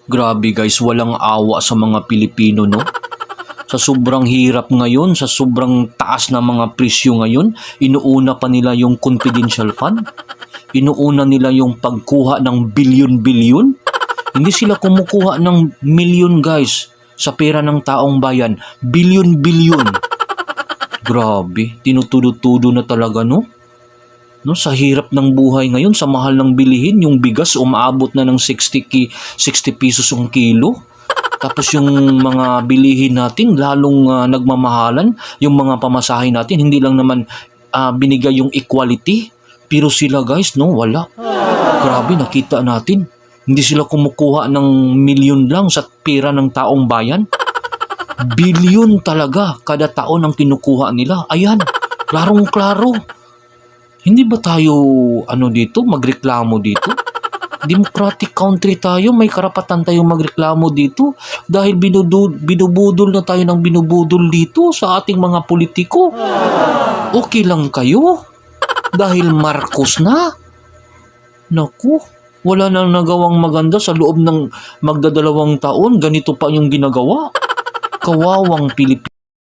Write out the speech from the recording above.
Grabe guys, walang awa sa mga Pilipino, no? Sa sobrang hirap ngayon, sa sobrang taas na mga presyo ngayon, inuuna pa nila yung confidential fund. Inuuna nila yung pagkuha ng bilyon-bilyon. Hindi sila kumukuha ng milyon guys sa pera ng taong bayan. Bilyon-bilyon. Grabe, tinutudo-tudo na talaga, no? No, sa hirap ng buhay ngayon, sa mahal ng bilihin, yung bigas umaabot na ng 60 pesos ang kilo. Tapos yung mga bilihin natin lalong nagmamahalan, yung mga pamasahe natin hindi lang naman binigay yung equality, pero sila guys, no, wala. Grabe, nakita natin. Hindi sila kumukuha ng milyon lang sa pera ng taong bayan. Bilyon talaga kada taon ang kinukuha nila. Ayan, klarong-klaro. Hindi ba tayo dito magreklamo dito? Democratic country tayo, may karapatan tayong magreklamo dito dahil binubudol na tayo ng binubudol dito sa ating mga politiko. Okay lang kayo? Dahil Marcos na? Naku, wala nang nagawang maganda sa loob ng magdadalawang taon, ganito pa yung ginagawa. Kawawang Pilipinas.